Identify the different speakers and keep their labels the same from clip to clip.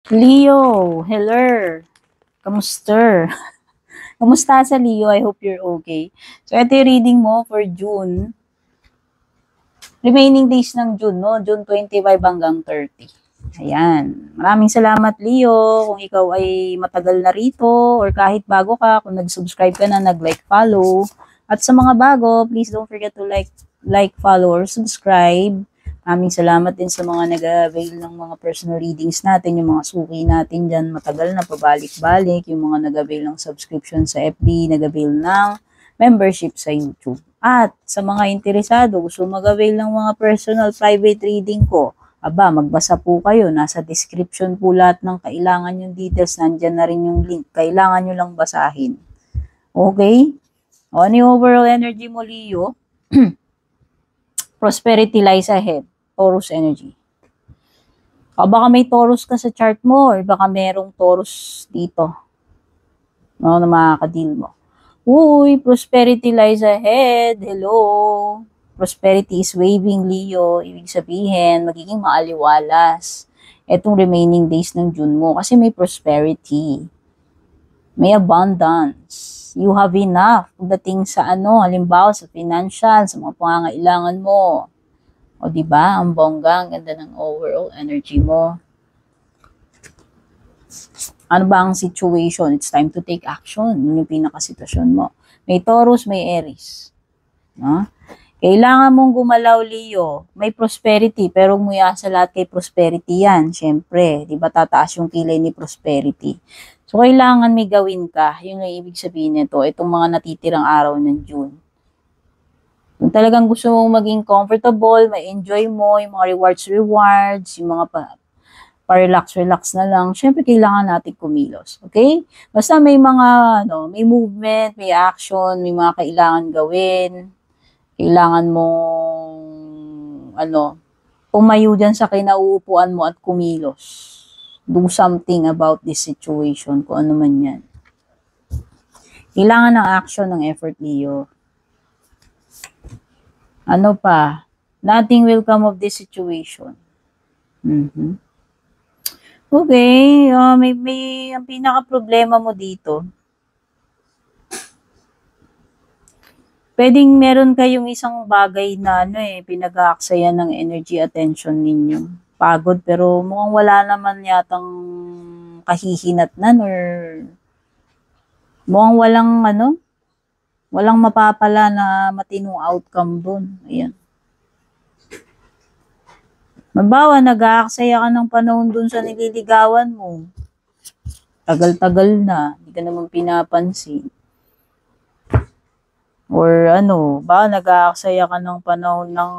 Speaker 1: Leo, hello. Kamusta? Kamusta sa Leo? I hope you're okay. So, ito yung reading mo for June. Remaining days ng June, no? June 25 hanggang 30. Ayan. Maraming salamat, Leo. Kung ikaw ay matagal na rito or kahit bago ka, kung nag-subscribe ka na, nag-like, follow. At sa mga bago, please don't forget to like, follow, or subscribe. Maraming salamat din sa mga nag-avail ng mga personal readings natin, yung mga suki natin dyan, matagal na pabalik-balik, yung mga nag-avail ng subscription sa FB, nag-avail ng membership sa YouTube. At sa mga interesado, gusto mag-avail ng mga personal private reading ko, aba, magbasa po kayo. Nasa description po lahat ng kailangan yung details. Nandyan na rin yung link. Kailangan nyo lang basahin. Okay? O, ano yung overall energy mo, Leo? Prosperity lies ahead. Taurus energy. O baka may Taurus ka sa chart mo or baka merong Taurus dito. No, na makakadeal mo. Uy, prosperity lies ahead. Hello. Prosperity is waving, Leo. Ibig sabihin, magiging maaliwalas etong remaining days ng June mo kasi may prosperity. May abundance. You have enough pagdating sa halimbawa sa financial, sa mga pangangailangan mo. O diba, ang bongga, ang ganda ng overall energy mo. Ano ba ang situation? It's time to take action. Yun yung pinakasitwasyon mo. May Taurus, may Aries. No? Kailangan mong gumalaw, Leo. May prosperity, pero muya sa lahat kay prosperity yan. Siyempre, di ba tataas yung kilay ni prosperity. So, kailangan may gawin ka. Yun ang ibig sabihin nito. Itong mga natitirang araw ng June. Kung talagang gusto mong maging comfortable, may enjoy mo, yung mga rewards, yung mga pa-relax na lang, syempre kailangan natin kumilos. Okay? Basta may mga, may movement, may action, may mga kailangan gawin, kailangan mong, pumayo dyan sa kinauupuan mo at kumilos. Do something about this situation, kung ano man yan. Kailangan ng action, ng effort, Leo. Ano pa? Nothing will come of this situation. Okay, may ang pinaka-problema mo dito. Pwedeng meron kayong isang bagay na pinag-aaksayan ng energy, attention ninyo. Pagod, pero mukhang wala naman yatang kahihinatnan or mukhang walang mapapala na matinong outcome doon. Ayan. Mabawa, nag-aaksaya ka ng panahon doon sa nililigawan mo. Tagal-tagal na, hindi ka naman pinapansin. Or nag-aaksaya ka ng panahon ng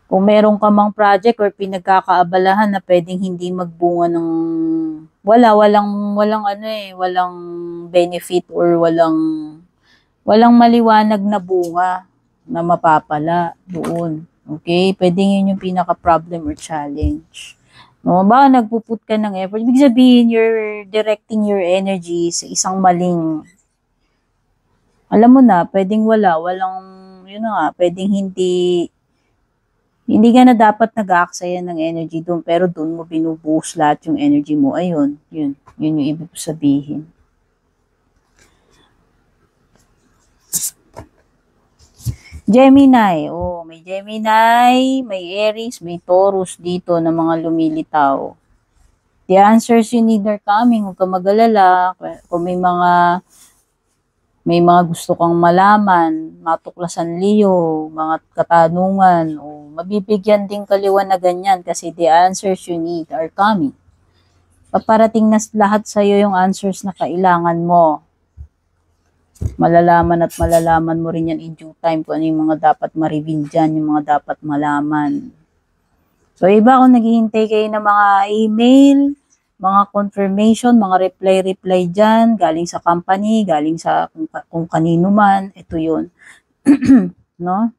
Speaker 1: kung meron ka mang project or pinagkakaabalahan na pwedeng hindi magbunga ng walang benefit or walang maliwanag na bunga na mapapala doon. Okay? Pwedeng yun yung pinaka-problem or challenge. No, ba nagpuput ka ng effort? Ibig sabihin, you're directing your energy sa isang maling, alam mo na, pwedeng pwedeng hindi ka na dapat nag-aaksaya ng energy doon, pero doon mo binubuhos lahat yung energy mo. Ayun, yun yung ibig sabihin. Gemini, may Gemini, may Aries, may Taurus dito na mga lumilitaw. The answers you need are coming. Huwag ka mag-alala. Kung may mga gusto kang malaman, matuklasan, Leo, mga katanungan, mabibigyan din kaliwanagan yan kasi the answers you need are coming. Paparating na lahat sa'yo yung answers na kailangan mo. Malalaman mo rin yan in due time kung ano yung mga dapat ma-reveal dyan, yung mga dapat malaman. So, iba kung naghihintay kayo ng mga email, mga confirmation, mga reply dyan, galing sa company, galing sa kung kanino man, ito yun. No?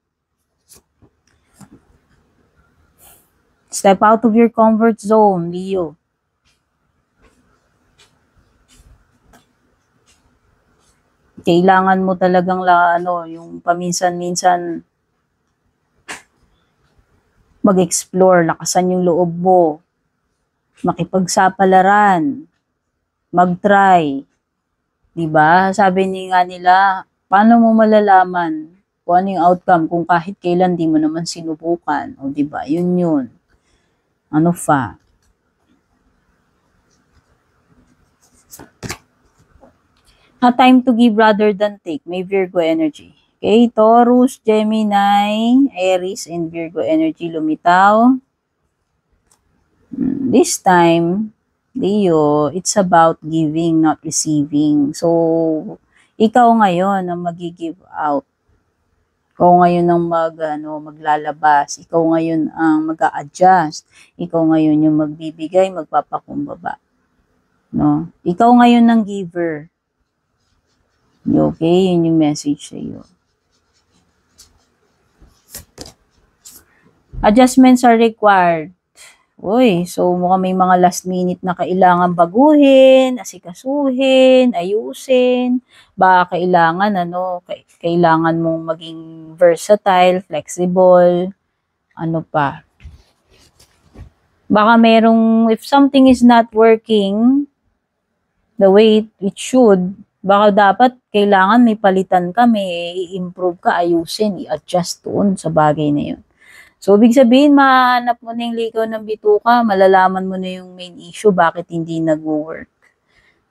Speaker 1: Step out of your comfort zone, Leo. Kailangan mo talagang yung paminsan-minsan mag-explore, lakasan yung loob mo, makipagsapalaran, mag-try. Diba? Sabi nga nila, paano mo malalaman kung ano yung outcome kung kahit kailan di mo naman sinubukan? O diba? Yun. Ano pa? A time to give rather than take. May Virgo energy. Okay, Taurus, Gemini, Aries, and Virgo energy lumitaw. This time, Leo, it's about giving, not receiving. So, ikaw ngayon ang mag-give out. Ikaw ngayon ang maglalabas. Ikaw ngayon ang mag-a-adjust. Ikaw ngayon yung magbibigay, magpapakumbaba. No? Ikaw ngayon ang giver. Okay? Yun yung message sa iyo. Adjustments are required. Uy, so mukhang may mga last minute na kailangan baguhin, asikasuhin, ayusin. Baka kailangan mong maging versatile, flexible. Ano pa? Baka if something is not working the way it should, baka dapat kailangan may palitan ka, may i-improve ka, ayusin, i-adjust doon sa bagay na yun. So, ibig sabihin, mahanap mo na yung likaw ng bituka, malalaman mo na yung main issue, bakit hindi nag-work.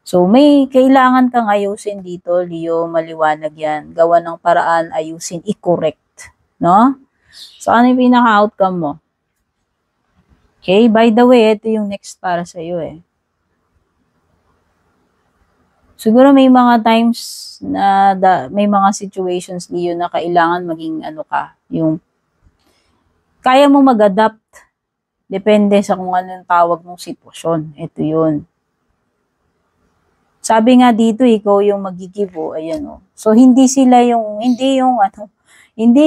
Speaker 1: So, may kailangan kang ayusin dito, Leo, maliwanag yan. Gawa ng paraan, ayusin, i-correct. No? So, ano yung pinaka-outcome mo? Okay, by the way, ito yung next para sa iyo eh. Siguro may mga times na may mga situations, Leo, na kailangan maging yung kaya mo mag-adapt. Depende sa kung anong tawag mong sitwasyon. Ito yun. Sabi nga dito, ikaw yung mag-give, ayan o. So, hindi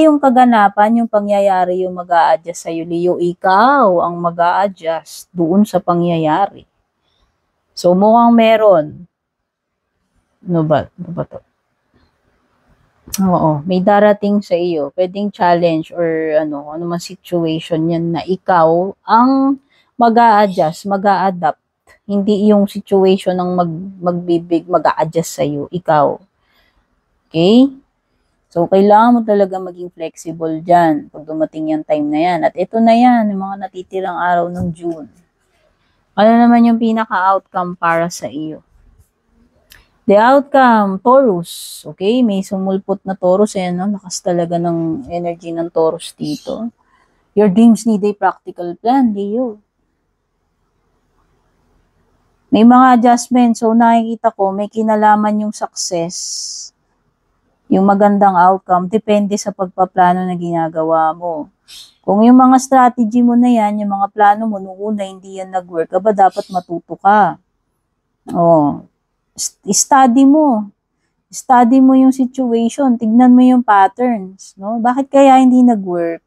Speaker 1: yung kaganapan, yung pangyayari yung mag-a-adjust sa'yo, Leo. Ikaw ang mag-a-adjust doon sa pangyayari. So, mukhang meron. Ano ba to? Oo, may darating sa iyo. Pwedeng challenge or ano man situation yan na ikaw ang mag-a-adjust, mag-a-adapt. Hindi yung situation ng mag-a-adjust sa iyo, ikaw. Okay? So, kailangan mo talaga maging flexible dyan pag dumating yung time na yan. At ito na yan, yung mga natitirang araw ng June. Ano naman yung pinaka-outcome para sa iyo? The outcome, Taurus. Okay, may sumulpot na Taurus. Lakas talaga ng energy ng Taurus dito. Your dreams need a practical plan, Leo. May mga adjustments. So, nakikita ko, may kinalaman yung success. Yung magandang outcome, depende sa pagpaplano na ginagawa mo. Kung yung mga strategy mo na yan, yung mga plano mo, noong una hindi yan nag-work, dapat matuto ka. Study mo. Study mo yung situation. Tignan mo yung patterns. No? Bakit kaya hindi nag-work?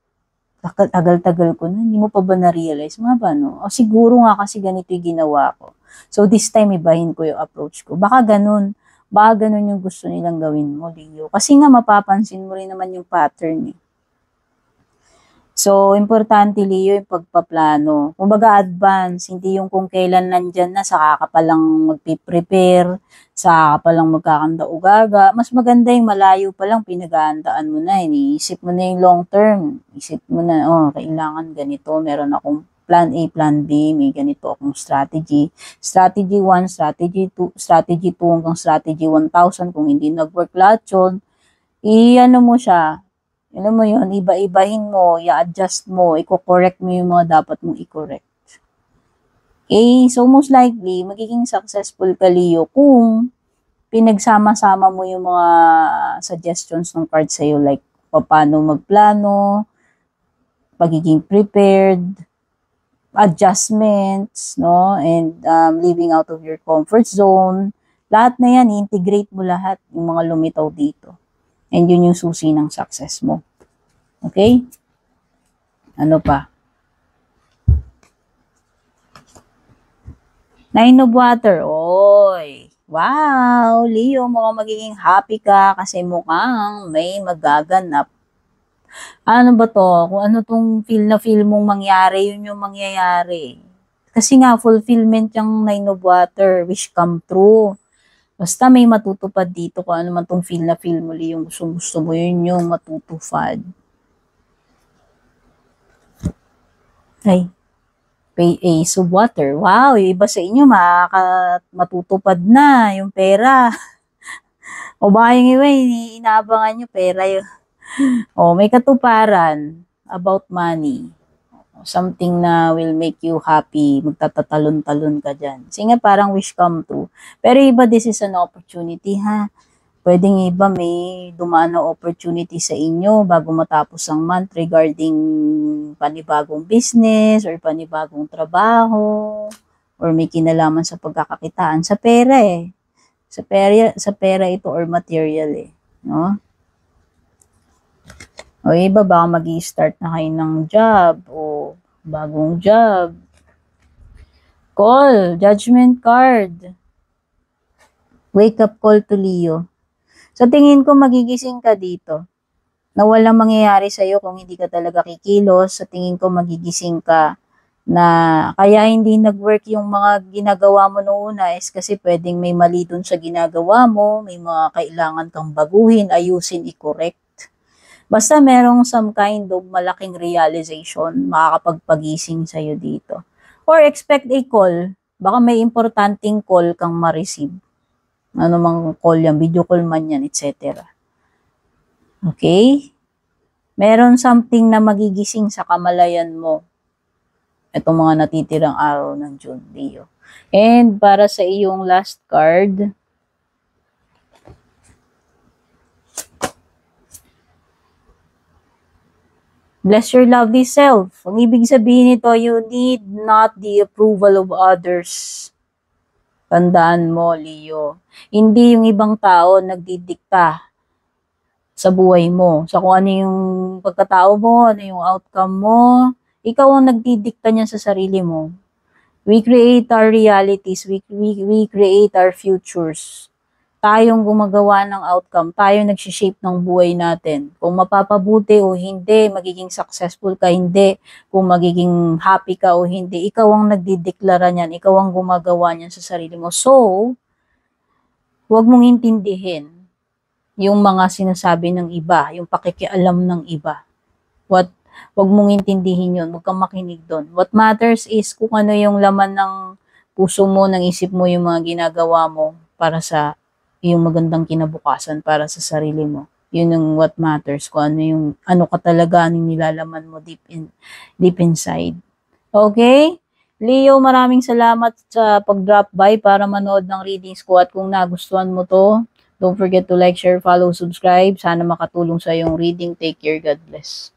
Speaker 1: Tagal-tagal ko na. Hindi mo pa ba na-realize? Mga ba, no? O siguro nga kasi ganito yung ginawa ko. So this time, ibahin ko yung approach ko. Baka ganun yung gusto nilang gawin mo, Leo. Kasi nga, mapapansin mo rin naman yung pattern. So, importante, Leo, yung pagpaplano. Kumbaga, advance, hindi yung kung kailan nandyan na, saka ka palang magpiprepare, saka ka palang magkakanda-ugaga. Mas maganda yung malayo palang pinag-aandaan mo na. Iniisip mo na yung long term. Isip mo na, kailangan ganito. Meron akong plan A, plan B, may ganito akong strategy. Strategy 1, strategy 2, strategy 2 hanggang strategy 1,000. Kung hindi nag-work lahat yun, mo siya. Alam mo yun, iba-ibahin mo, i-adjust mo, i-correct mo yung mga dapat mong i-correct. So most likely, magiging successful ka, Leo, kung pinagsama-sama mo yung mga suggestions ng card sa'yo, like paano magplano, pagiging prepared, adjustments, no, and living out of your comfort zone. Lahat na yan, i-integrate mo lahat yung mga lumitaw dito. And yun yung susi ng success mo. Okay? Ano pa? Nine of Water. Oy! Wow! Leo, mukhang magiging happy ka kasi mukhang may magaganap. Ano ba to? Kung ano tong feel na feel mong mangyari, yun yung mangyayari. Kasi nga, fulfillment yung Nine of Water, wish come true. Basta may matutupad dito kung ano man tong feel na feel muli yung gusto mo, yun yung matutupad. Ay, Ace of Water. Wow, yung iba sa inyo matutupad na yung pera. O baka yung iba, inaabangan nyo pera yun. O, may katuparan about money. Something na will make you happy. Magtatatalon-talon ka dyan. Kasi nga parang wish come true. Pero iba, this is an opportunity ha. Pwedeng iba may dumaan na opportunity sa inyo bago matapos ang month regarding panibagong business or panibagong trabaho or may kinalaman sa pagkakakitaan sa pera eh. Sa pera ito or material eh, no? O iba baka magi-start na kayo ng job o bagong job. Call, judgment card. Wake up call to Leo. Sa tingin ko magigising ka dito. Na walang mangyayari sa'yo kung hindi ka talaga kikilos. Sa tingin ko magigising ka na kaya hindi nag-work yung mga ginagawa mo noon is kasi pwedeng may mali dun sa ginagawa mo, may mga kailangan kang baguhin, ayusin, i-correct. Basta merong some kind of malaking realization, makakapagpagising sa'yo dito. Or expect a call, baka may importanteng call kang ma-receive. Ano mang call yan, video call man yan, etc. Okay? Meron something na magigising sa kamalayan mo. Itong mga natitirang araw ng June, Leo. And para sa iyong last card, bless your lovely self. Ang ibig sabihin nito, you need not the approval of others. Tandaan mo, Leo. Hindi yung ibang tao nagdidikta sa buhay mo. Sa kung ano yung pagkatao mo, ano yung outcome mo. Ikaw ang nagdidikta niyan sa sarili mo. We create our realities. We create our futures. Tayong gumagawa ng outcome. Tayo nagsishape ng buhay natin. Kung mapapabuti o hindi, magiging successful ka, hindi. Kung magiging happy ka o hindi, ikaw ang nagdideklara niyan. Ikaw ang gumagawa niyan sa sarili mo. So, huwag mong intindihin yung mga sinasabi ng iba, yung pakikialam ng iba. Huwag mong intindihin yun. Huwag kang makinig doon. What matters is kung ano yung laman ng puso mo, ng isip mo, yung mga ginagawa mo para sa yung magandang kinabukasan para sa sarili mo. Yun yung what matters, kung ano ka talaga, anong nilalaman mo deep inside. Okay? Leo, maraming salamat sa pag-drop by para manood ng readings ko at kung nagustuhan mo to, don't forget to like, share, follow, subscribe. Sana makatulong sa iyong reading. Take care. God bless.